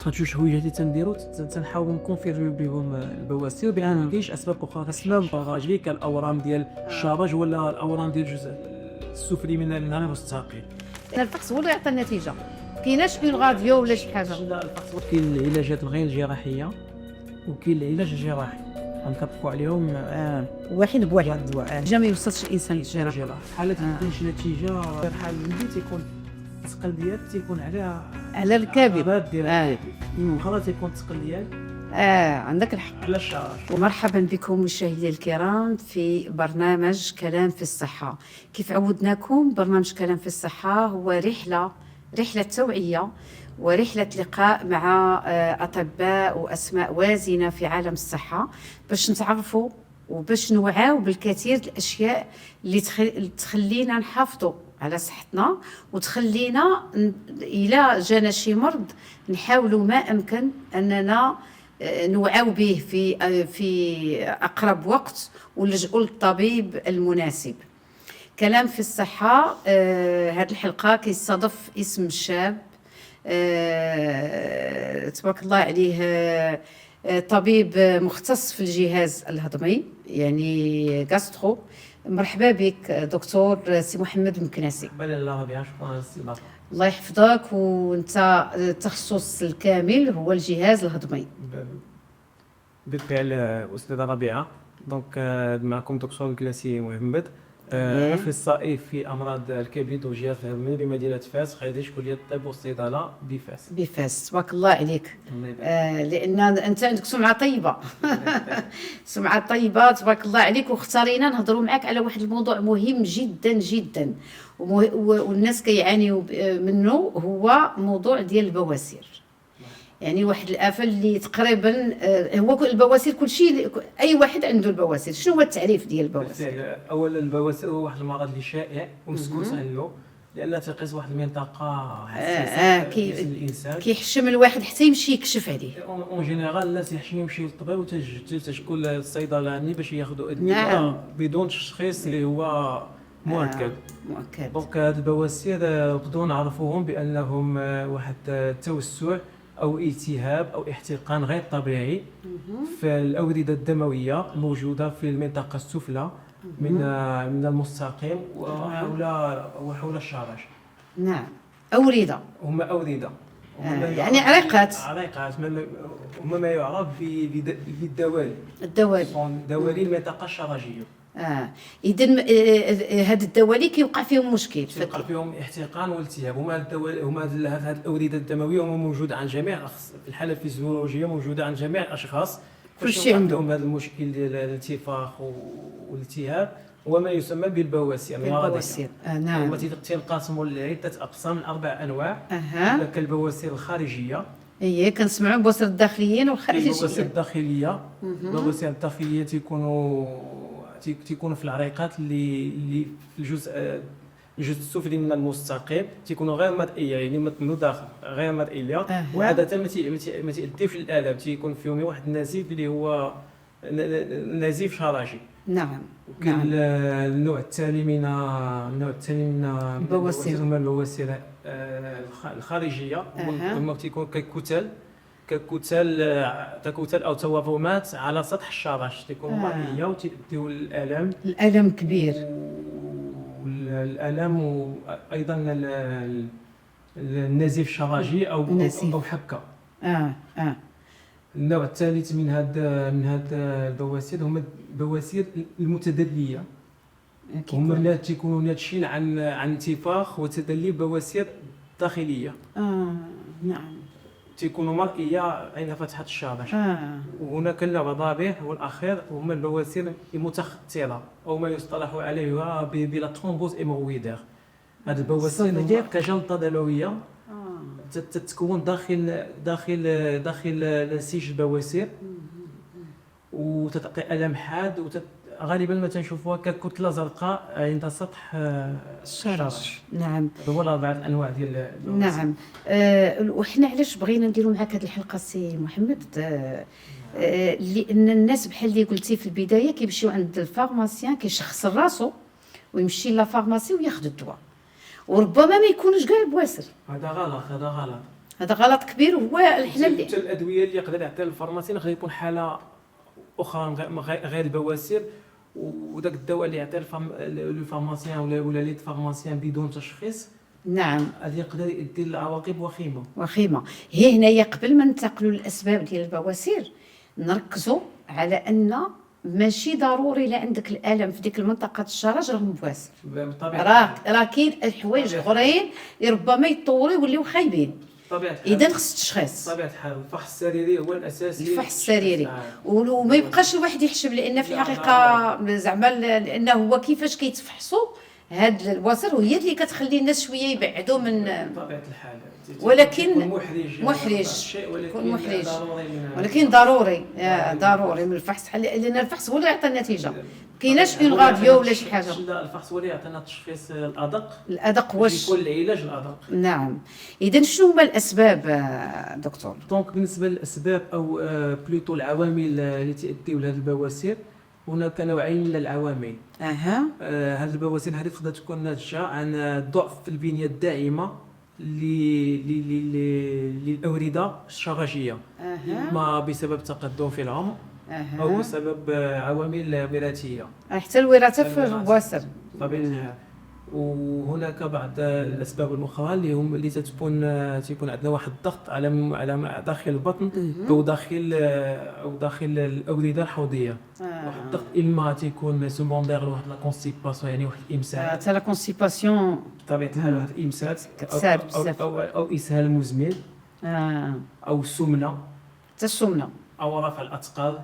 هاد جوج حوايج اللي تنديرو تنحاولوا نكونفيرمي بهم البواسير بان ما كاينش اسباب اخرى اسباب باغاجي كالاورام ديال الشرج ولا الاورام ديال الجزء السفلي من النرف الساقي. الفحص هو اللي يعطي النتيجه، كايناش اون غاديو ولا شي حاجه. لا الفحص كاين العلاجات غير الجراحيه وكاين العلاج الجراحي غنطبقوا عليهم واحد بواحد الدواء جا ما يوصلش الانسان للجراحه. حالات ما تكونش نتيجه الحال اللي تيكون الثقل ديالك تيكون على الكبد. العضلات ديالك خلاص تيكون الثقل ديالك عندك الحق. على الشرج. ومرحبا بكم مشاهدي الكرام في برنامج كلام في الصحة. كيف عودناكم برنامج كلام في الصحة هو رحلة توعية ورحلة لقاء مع أطباء وأسماء وازنة في عالم الصحة باش نتعرفوا وباش نوعاو بالكثير الأشياء اللي تخلينا نحافظوا على صحتنا وتخلينا إلى جانا شي مرض نحاولوا ما أمكن أننا نوعاو به في أقرب وقت ونلجأوا للطبيب المناسب. كلام في الصحة هذه الحلقة كيستضيف اسم شاب تبارك الله عليه، طبيب مختص في الجهاز الهضمي يعني غاسترو. مرحبا بك دكتور سي محمد المكناسي. بل الله ربيع، شكرا للاستضافه. الله يحفظك. وانت التخصص الكامل هو الجهاز الهضمي. بالفعل استاذه ربيعه. دونك معكم دكتور المكناسي محمد، اخصائي في امراض الكبد والجهاز الهضمي بمدينه فاس، خريج كليه الطب والصيدله بفاس. تبارك الله عليك. لان انت عندك سمعه طيبه. سمعه طيبه تبارك الله عليك. واختارينا نهضروا معك على واحد الموضوع مهم جدا جدا والناس كيعانيوا منه، هو موضوع ديال البواسير. يعني واحد الآفة اللي تقريبا هو البواسير كل شيء، اي واحد عنده البواسير. شنو هو التعريف ديال البواسير؟ اولا البواسير هو واحد المرض اللي شائع ومسكوت عنه لان تقيس واحد المنطقه حساسه في الانسان، كيحشم الواحد حتى يمشي يكشف عليه. اون جينيرال الناس يحشم يمشيو للطبيب وتشكل الصيدلاني باش ياخذوا ادويه نعم. بدون تشخيص اللي هو مؤكد. دونك هاد البواسير نقدروا نعرفوهم بانهم واحد التوسع أو التهاب أو احتقان غير طبيعي في الأوردة الدموية الموجودة في المنطقة السفلى من المستقيم وحول الشرج. نعم. أوردة. هما أوردة. يعني عريقات. هما ما يعرف بالدوالي. دوالي المنطقة الشرجية. إذن هاد الدوالي كيوقع فيهم مشكل، كيوقع فيهم احتقان والتهاب. هما هاد الأوردة الدموية هما موجودة عند جميع في الحالة الفيزيولوجية، موجودة عند جميع الأشخاص. كلشي عندهم هذا المشكل ديال الانتفاخ والالتهاب وما يسمى بالبواسير. نعم. هما تنقسموا لعدة أقسام من 4 أنواع. كالبواسير الخارجية، هي كنسمعوا البواسير الداخليين والخارجيين. البواسير الداخلية، البواسير الداخلية تيكونوا في العريقات اللي في الجزء السفلي من المستقيم، تيكونوا غير مرئيه، يعني من داخل غير مرئيه. وعاده ما تؤديوش للالم، تيكون فيهم واحد النزيف اللي هو نزيف شرجي. نعم. النوع الثاني من البواسير هما البواسير الخارجيه. هما تيكون ككتل او تورمات على سطح الشرج، تكون مرئيه وتؤديو الالم كبير. والالم وايضا النزيف الشرجي او حكه. النوع الثالث من هاد البواسير هما البواسير المتدليه. هما اللي تيكونوا ناتجين عن انتفاخ وتدلي بواسير داخليه. نعم. تيكونوا مرئيه عند فتحه الشرج. وهناك النوع الرابع والاخير هما البواسير المتخثره او ما يصطلح عليها بلا ترومبوز هيمورويدير. هاد البواسير كجلطه دمويه تتكون داخل نسيج البواسير وتعطي الم حاد غالبا ما تنشوفوها ككتله زرقاء عند سطح الشرج. نعم. هو 4 انواع ديال البواسير. نعم. وحنا علاش بغينا نديروا معك هذه الحلقه سي محمد؟ لان الناس بحال اللي قلتي في البدايه كيمشيو عند الفارماسيان كيشخص راسو ويمشي لا فارماسي وياخذ الدواء، وربما ما يكونوش كاع البواسير. هذا غلط. هذا غلط كبير. هو حنا حتى الادويه اللي يقدر يعطيها الفارماسي يقدر يكون حاله اخرى غير البواسير، وداك الدواء اللي يعطيه لو فارماسيان ولا لي فارماسيان بدون تشخيص، نعم، هذا يقدر يؤدي لعواقب وخيمه. هي هنايا قبل ما ننتقلوا للاسباب ديال البواسير نركزوا على ان ماشي ضروري لا عندك الالم في ديك المنطقه الشرج راهم بواسر. راه كاين الحوايج اخرين ربما يطوروا يوليو خايبين. اذا خص التشخيص. بطبيعه الحال الفحص السريري هو الاساس. الفحص السريري وما يبقاش الواحد يحشم، لان في الحقيقه زعما لانه هو كيفاش كيتفحصوا هاد البواسر وهي اللي كتخلي الناس شويه يبعدوا من بطبيعه الحال. ولكن محرج ولكن ضروري من الفحص، لان الفحص هو اللي يعطي النتيجه. كايناش اون غاديو ولا شي حاجه. الفحص هو اللي يعطينا التشخيص الادق واش يكون العلاج الادق. نعم. اذا شنو هما الاسباب دكتور؟ دونك بالنسبه للاسباب او بلوتو العوامل اللي تؤديو لهذه البواسير، هناك نوعين من العوامل. هذه البواسير هذه تقدر تكون ناتجه عن ضعف في البنيه الداعمه للأوردة الشرجية، إما بسبب تقدم في العمر أو بسبب عوامل وراثية. حتى الوراثة في البواسر طبيعي الحال. وهناك بعض الأسباب الأخرى اللي تكون عندنا واحد الضغط على داخل البطن أو داخل الأوردة الحوضية. واحد الضغط إما تيكون سوموندير لواحد لا كونستيباسيون، يعني واحد الإمساك. حتى لا كونستيباسيون بطبيعة الحال واحد الإمساك أو إسهال مزمن، أو سمنة، حتى السمنة، أو رفع الأثقال.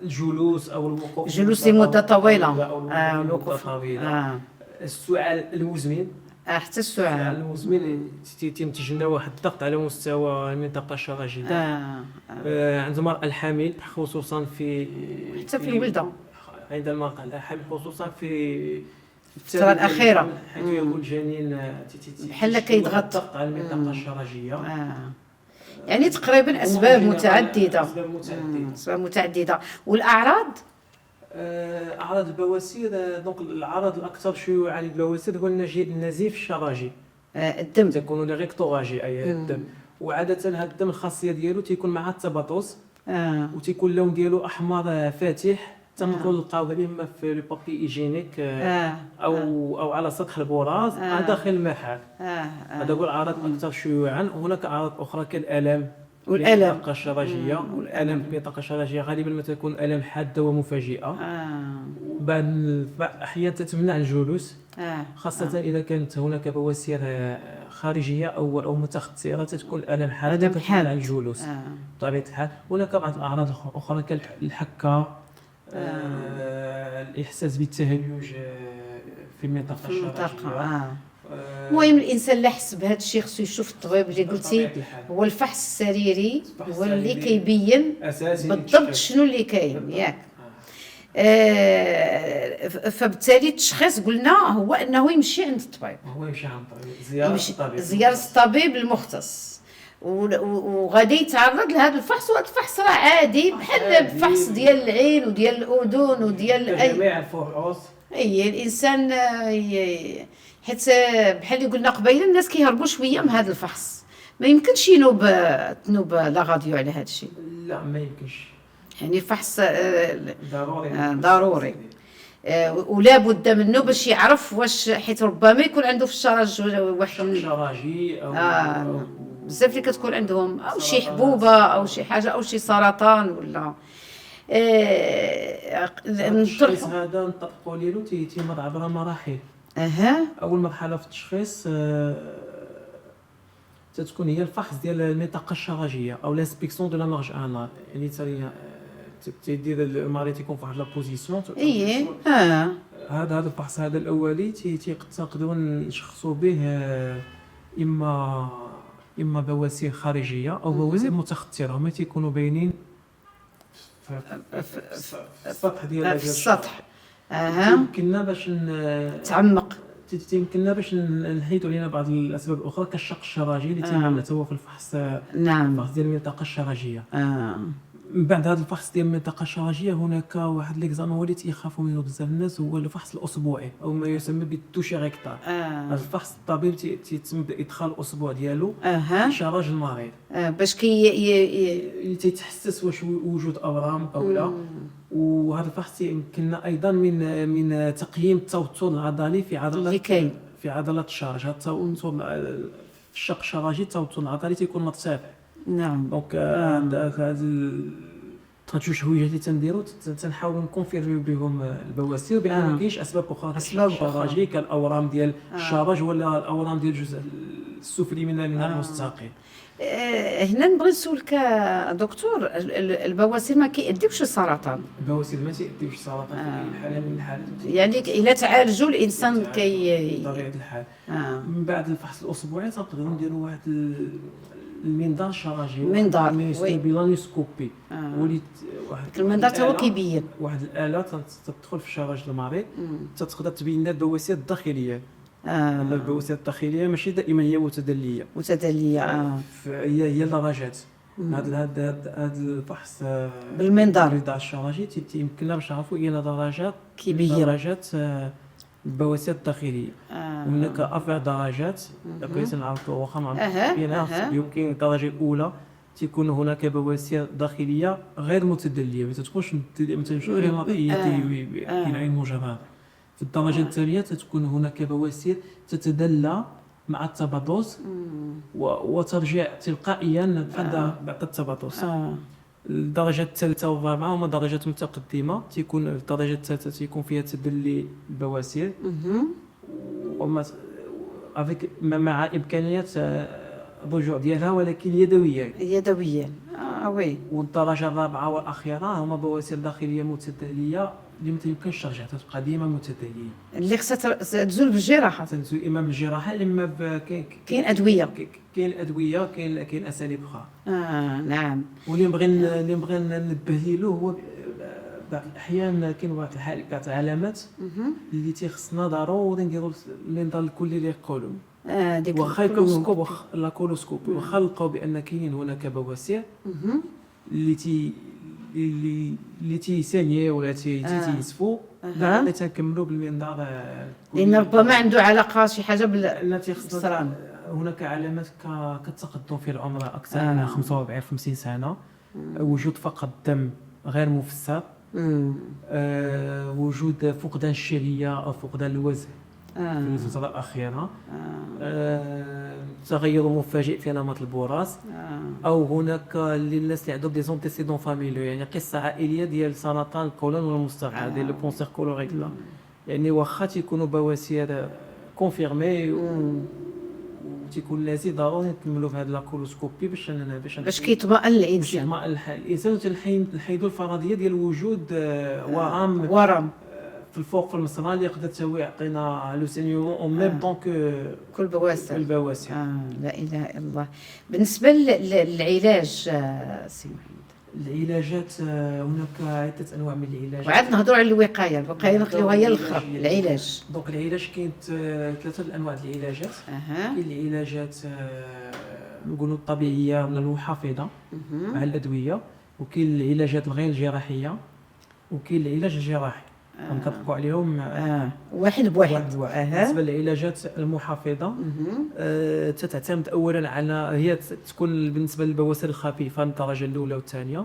الجلوس أو الوقوف، الجلوس لمدة طويلة، الوقوف طويلة. السعال المزمن، حتى السعال المزمن تينتج لنا واحد الضغط على مستوى المنطقة الشرجية. عند المرأة الحامل خصوصا حتى في الولدة، عند المرأة الحامل خصوصا في الفترة الأخيرة، حيث يكون الجنين بحال كيضغط على المنطقة الشرجية. يعني تقريبا أسباب متعددة. والأعراض؟ أعراض البواسير، دونك العرض الأكثر شيوعا للبواسير هو النزيف الشرجي. الدم تكون ريكتوراجي، أي الدم. وعادة هذا الدم الخاصية ديالو تيكون مع التبطس، وتيكون اللون ديالو أحمر فاتح. تنقدروا نلقاوه اما في البابي ايجينيك او على سطح البراز داخل المحل. هذا هو الأعراض الأكثر شيوعا. هناك أعراض أخرى كالألم المنطقة الشرجية. والألم في المنطقة الشرجية غالبا ما تكون ألم حادة ومفاجئة. بعض الأحيان تتمنع الجلوس، خاصة إذا كانت هناك بواسير خارجية أو متخثرة، تكون الألم حادة تمنع الجلوس بطبيعة الحال. هناك بعض الأعراض الأخرى كالحكة، الإحساس بالتهيج في المنطقة الشرجية. المهم الانسان اللي حس بهذا الشيء خصو يشوف الطبيب اللي قلتي، هو الفحص السريري هو اللي كيبين بالضبط شنو اللي كاين ياك. فبالتالي التشخيص قلنا هو انه يمشي عند الطبيب، زيارة الطبيب المختص، وغادي يتعرض لهذا الفحص. وهذا الفحص راه عادي بحال الفحص ديال العين وديال الاذن وديال جميع الفحوص. اي الانسان حيت بحال اللي قلنا قبيله الناس كيهربوا شويه من هذا الفحص. ما يمكنش تنوب لا غاديو على هذا الشيء. لا ما يمكنش، يعني الفحص ضروري ولا بد منه باش يعرف واش، حيت ربما يكون عنده في الشرج واحد شرجي او بزاف اللي كتكون عندهم او شي حبوبه او شي حاجه او شي سرطان ولا التشخيص. هذا نطبقوا ليلو تيمر عبر مراحل. اول مرحله في التشخيص تتكون هي الفحص ديال المنطقه الشرجيه او لانسبيكسيون دو لا مارج انال، يعني تيدير المريض يكون في واحد لا بوزيسيون. هذا الفحص هذا الاولي تقدروا نشخصوا به اما بواسير خارجيه او بواسير متخثره، هما تيكونوا باينين في السطح ديال السطح. يمكننا باش تعمق، يمكننا باش نحيدوا علينا بعض الاسباب الاخرى كالشق الشرجي اللي تيعمل حتى هو في الفحص. الفحص ديال المنطقه الشرجيه. من بعد هذا الفحص ديال المنطقه الشرجيه هناك واحد ليكزام هو اللي تيخافوا منه بزاف الناس، هو الفحص الاسبوعي او ما يسمى بالتوشي ريكتال. هذا الفحص الطبيب تيتم بادخال الاصبع ديالو في شرج المريض باش تيتحسس واش وجود اورام او لا. وهذا الفحص يمكننا ايضا من تقييم التوتر العضلي في عضله الشرج. هذا التوتر في الشق الشرجي التوتر العضلي تيكون مرتفع. نعم. دونك هاد التشويجات اللي تنديرو تنحاولوا نكونفيرميو بهم البواسير بان ما كاينش اسباب اخرى شرجيه كالاورام ديال الشرج ولا الاورام ديال الجزء السفلي من المستقيم. هنا نبغي نسولك دكتور، البواسير ما كيؤديوش السرطان؟ البواسير ما تيؤديوش السرطان في حاله من الحالات، يعني الا تعالجوا الانسان بطبيعه الحال. من بعد الفحص الاسبوعي تنقدروا نديروا واحد المنظار الشرجي، منظار بلانيسكوبي. وليت واحد المنظار هو كيبين واحد الاله تدخل في شرج المريض تقدر تبين لنا البواسير الداخليه. البواسير الداخليه ماشي دائما هي متدليه. هي درجات. هذا الفحص بالمنظار الشرجي تيمكننا باش نعرفوا الى درجات درجات البواسير الداخليه. هناك اربع درجات بغيت نعرفوا واخا يمكن الدرجه الاولى تكون هناك بواسير داخليه غير متدليه، ما تكونش متدليه غير نقيه بالعين المجرده. في الدرجه الثانيه تكون هناك بواسير تتدلى مع التباطؤ وترجع تلقائيا بعد التباطؤ. الدرجه الثالثه والرابعه هما درجات متقدمه، تيكون الدرجه الثالثه تيكون فيها تدلي البواسير وما مع امكانيه الرجوع ديالها ولكن يدويا. وي. والدرجه الرابعه والاخيره هما بواسير داخليه متدليه اللي ما يمكنش ترجع تبقى ديما متدليه، اللي خصها تزول بالجراحه. تزول اما بالجراحه اما كاين ادويه، كاين اساليب اخرى. نعم. واللي نبغي ننبه له هو بعض الاحيان كاين بعض الحالات علامات اللي تيخصنا ضروري نديروا المنظار الكلي اللي يقولوا ديك الكولوسكوبي. واخا لقاو بان كاين هناك بواسير اللي تيساني ولا تيسفو، لا تنكملوا بالمنظار لان ربما عنده علاقه شي حاجه بالسرطان. هناك علامات كتقدم في العمر اكثر من 45 50 سنه، وجود فقد دم غير مفسر، وجود فقدان الشهيه او فقدان الوزن في الفتره الاخيره، تغير مفاجئ في نمط البراز، او هناك للناس اللي عندهم دي زونتيسيدون فاميليو، يعني قصه عائليه ديال سرطان القولون والمستقعد ديال لو كونسير كولوريكتال. يعني واخا تيكونوا بواسير كونفيرمي تيكون لازم ضروري نكملوا في هذا لاكولوسكوبي باش كيطمئن الانسان، نحيدوا الفرضيه ديال وجود ورم في الفوق في المصران اللي يقدر حتى يعطينا لوسينيومون او ميم طون كل بواسير. لا اله الا الله. بالنسبه للعلاج سي محمد، العلاجات هناك عده انواع من العلاجات، وعاد نهضروا على الوقايه نخليوها هي الاخرى. العلاج دونك العلاج كاين ثلاثه انواع ديال العلاجات. كاين العلاجات نقولوا الطبيعيه ولا المحافظه مع الادويه، وكاين العلاجات الغير الجراحيه، وكاين العلاج الجراحي كنطبقوا عليهم واحد بواحد. بالنسبه للعلاجات المحافظه تعتمد اولا على هي تكون بالنسبه للبواسير الخفيفه الدرجه الاولى والثانيه،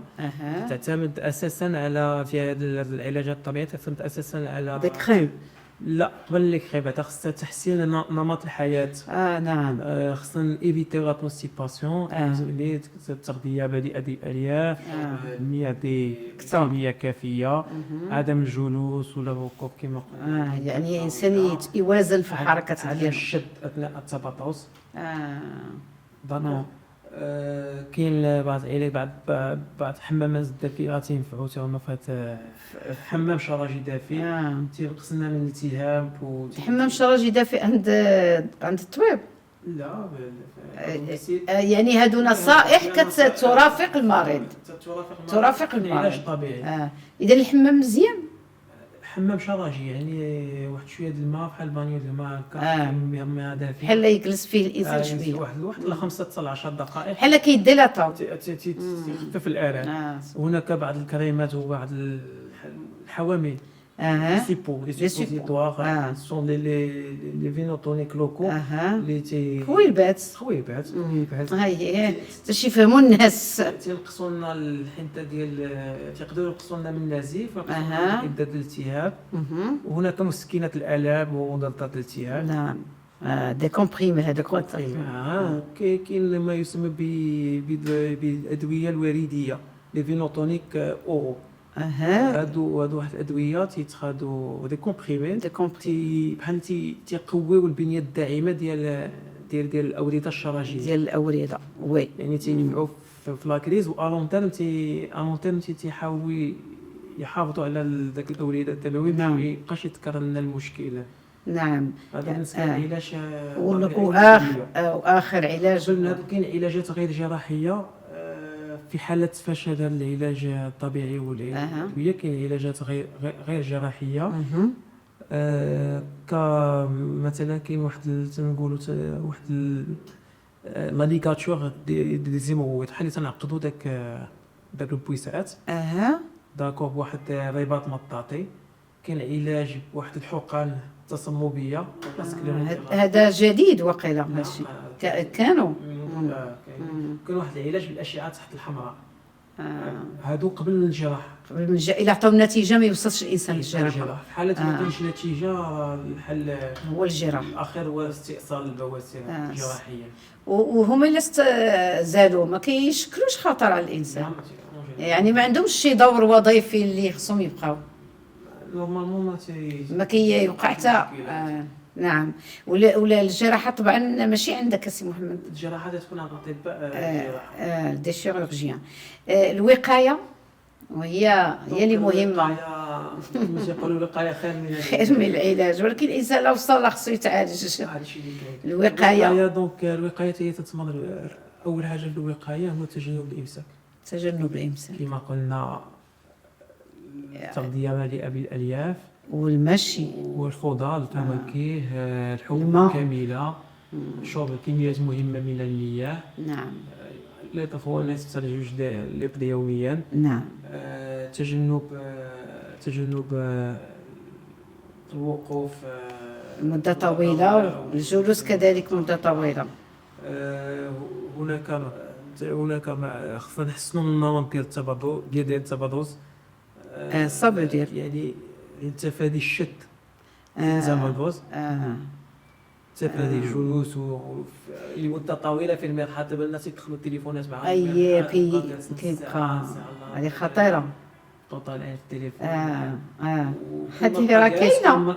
تعتمد اساسا على في هذه العلاجات الطبيعيه تعتمد اساسا على ديك كريم. لا قبل لك خيبه خاصها تحسين نمط الحياه. نعم. خاصنا ايفيتي لا كونستيباسيون، التغذيه بادئه بالالياف، المياه كميه كافيه، عدم الجلوس ولا الوقوف كما قلنا. يعني الانسان يوازن في الحركه ديالو، الشد اثناء التباطؤ. كاين بعض العلاج بعض الحمامات الدافئه تينفعوا حتى هما في حمام شرجي دافئ تينقصنا من الالتهاب. حمام شرجي دافئ عند الطبيب؟ لا يعني هادو نصائح كترافق المريض، ترافق المريض. علاج طبيعي. اذا الحمام مزيان، حمام شرجي، يعني واحد شويه ديال الماء بحال البانيو ديال الماء هكا، ماء دافي بحال يجلس فيه الانسان يزيد شويه، واحد ل 5 حتى ل 10 دقائق بحال كيديلاطاو. تخفف الالام. هناك بعض الكريمات وبعض الحوامل، لي سيبوزيتوار، سون لي فينوتونيك لوكو اللي خويبات خويبات هاي باش يفهموا الناس. تينقصوا لنا الحنطه ديال، تيقدروا ينقصوا لنا من النزيف، وينقصوا لنا من الالتهاب. وهناك مسكنات الالام ومضادات الالتهاب. نعم. دي كومبريمي هذوك. كاين ما يسمى بالادويه الوريديه، لي فينوتونيك اورو. هادو واحد الادويه تيتخادوا دي كومبريمي بحال تيقويو البنيه الداعمه ديال الاورده الشرجيه، وي، يعني تينفعوا في لاكريز. والون تيرم تيحاولوا يحافظوا على ذاك الاورده الدمويه ما يبقاش يتكرر لنا المشكل. نعم. هذا بالنسبه للعلاج. واخر علاج كاين علاجات غير جراحيه في حالة فشل العلاج الطبيعي والأدوية. كاين علاجات غير جراحية، كمثلا كاين واحد تنقولوا واحد لا ليغاتور دي زيمويد، بحال اللي تنعقدوا داك البويسات داكور بواحد رباط مطاطي. كاين علاج بواحد الحقن تصمبيه. هذا جديد وقيلا ماشي كانوا كان واحد العلاج بالاشعه تحت الحمراء. هادو قبل الجراحه، الى عطاو النتيجه ما يوصلش الانسان للجراحه. في حاله ما كاينش نتيجه الحل هو الجراحه. الاخير هو استئصال البواسير الجراحيه. وهما اللي زادوا ما كيشكلوش خطر على الانسان، يعني ما عندهمش شي دور وظيفي اللي خصهم يبقاو نورمالمون ما كيوقع حتى. نعم. ولا الجراحه طبعا ماشي عندك سي محمد، الجراحه تكون عند الاطباء دي شيروجيان. الوقايه وهي اللي مهمه. باش يقولوا الوقايه خير من العلاج، ولكن الانسان لو وصل خصو يتعالج. الوقايه دونك الوقايه هي تتضمن اول حاجه في الوقايه هو تجنب الامساك كما قلنا، التغذيه مليئه بالالياف والمشي والخضار، الفواكه، الحبوب كامله، شرب كميات مهمه من المياه. نعم. لا تفوت الناس تستهلك الإفطار يوميا. نعم. تجنب الوقوف مدة طويلة، والجلوس كذلك مدة طويلة. هناك خصنا نحسنوا من النمط ديال التبرز، الصبر يعني تفادي الشد التبرز، تفادي الجلوس لمده طويله في المرحاض. دابا الناس يدخلوا التليفونات معاهم، كيبقى هذه خطيره طالعين في التليفون. هذه راه كاينه.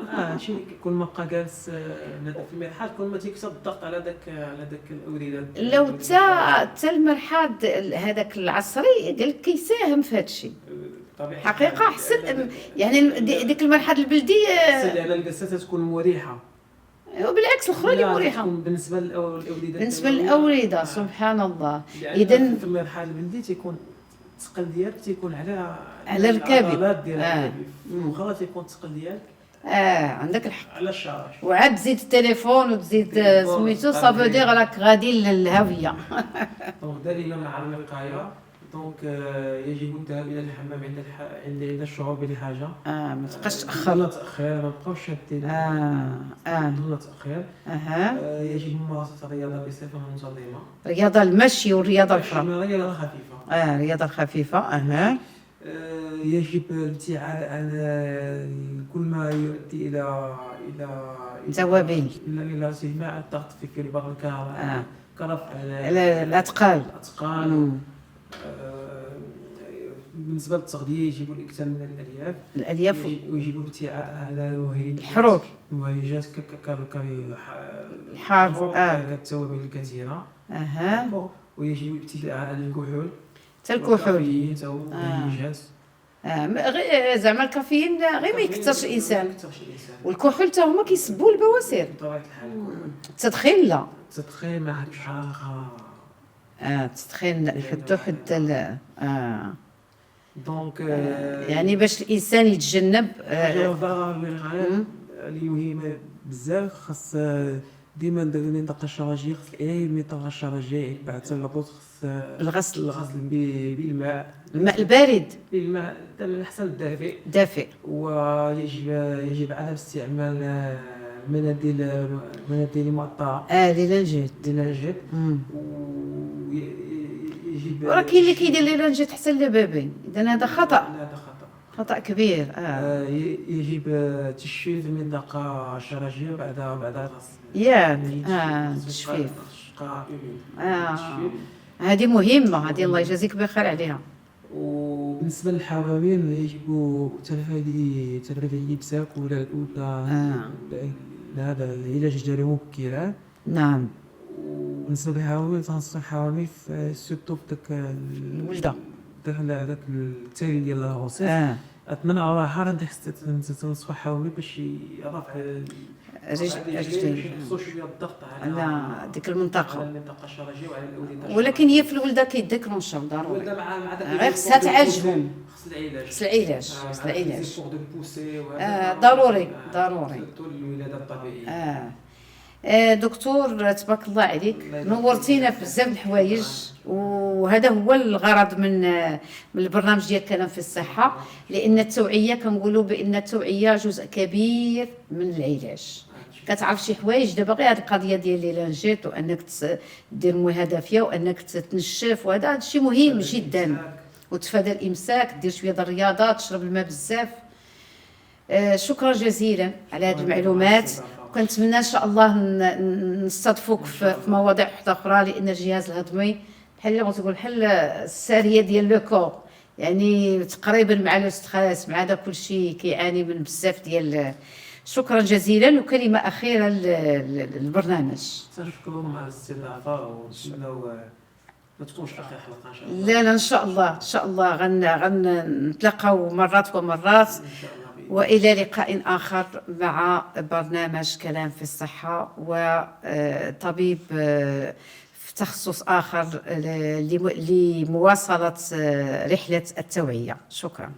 كل ما بقى جالس في المرحاض كل ما تيكثر الضغط على داك الاورده. لو حتى المرحاض هذاك العصري قال لك كيساهم في هذا الشيء حقيقه. حسن يعني ديك المرحاض البلدي على الجلسات تكون مريحه، وبالعكس الاخرى اللي مريحه بالنسبه للاورده. سبحان الله. اذا في المرحله البلدي تيكون الثقل ديالك تيكون على الكبد ديالك، المخ تيكون الثقل ديالك عندك الحق على الشارج. وعاد تزيد التليفون وتزيد سميتو صافي دير راك غادي للهاويه. دونك دليل على الوقايه. دونك يجب الذهاب الى الحمام عند الشعور بالحاجه. ما تبقاش تاخر، ما نبقاوش شادين دون تاخير. يجب ممارسه الرياضه بصفه منتظمه، رياضه المشي والرياضه الاخرى، رياضه خفيفه. رياضه خفيفه. يجب الابتعاد عن كل ما يؤدي الى زوابين، الى سماع الضغط في البطن كرفع الاثقال. بالنسبه للتغذيه يجب الاكثار من الالياف ويجب الابتعاد عن الحروق، المهيجات الحار، التوابل الكثيره. ويجب الابتعاد عن الكحول، الكحول زعما الكافيين غير ما يكثرش الانسان، والكحول حتى هما كيسبوا البواسير بطبيعه الحال. التدخين لا، التدخين ما حدش حراره. التدخين يحطوا حتى دونك يعني باش الانسان يتجنب حاجه ضروريه اللي مهمه بزاف. خاص ديما المنطقه الشرجيه، خاص اي المنطقه الشرجيه بعد الهبوط خاص الغسل بالماء، الماء البارد بالماء الاحسن الدافئ. دافئ. ويجب عدم استعمال مناديل مقطعه ليلانجيت. للنجد. ويجب وراه كاين اللي كيدير ليلانجيت حتى اللبابين، اذا هذا خطا، هذا خطا كبير. يجب تجفيف المنطقة الشرجية بعد الغسل. يعني تجفيف. هذه مهمة، هذه الله يجازيك بخير عليها. وبالنسبة للحوامل يجب تلافي الإمساك ولا هذا العلاج الجري مبكرا. نعم. وبالنسبة للحوامل تنصح الحوامل سورتو بداك الولدة، هذاك التالي ديال الغسيل. أتمنى على حارة تنصح الحوامل باش يرفع رجلين، يخصو شوية الضغط على ديك المنطقة، على المنطقة الشرجية وعلى الأوردة. ولكن هي في الولدة كيديكرونشاو ضروري. الولدة مع غير خصها تعالجهم. خص العلاج. خص العلاج. ضروري ضروري. الولادة الطبيعية. دكتور تبارك الله عليك، نورتينا في بزاف الحوايج، وهذا هو الغرض من البرنامج ديال كلام في الصحة، لأن التوعية كنقولوا بأن التوعية جزء كبير من العلاج. كتعرف شي حوايج دابا غير هذه القضيه ديال ليلانجيت، وانك دير مويه دافيه، وانك تنشف، وهذا شيء مهم جدا، وتفادى الامساك، دير شويه ديال الرياضه، تشرب الماء بزاف. شكرا جزيلا على هذه المعلومات، وكنتمنى ان شاء الله نستضفوك في مواضيع اخرى، لان الجهاز الهضمي بحال بغيت نقول بحال الساريه ديال لو كور، يعني تقريبا مع لو ستريس مع هذا كل شيء كيعاني من بزاف ديال. شكرا جزيلا، وكلمه اخيره للبرنامج. تنشكركم على الاستضافه، ونتمنوا ما تكونش اخر حلقه ان شاء الله. لا ان شاء الله، ان شاء الله غنتلاقاو مرات ومرات، ان شاء الله. والى لقاء اخر مع برنامج كلام في الصحه، وطبيب في تخصص اخر لمواصله رحله التوعيه. شكرا.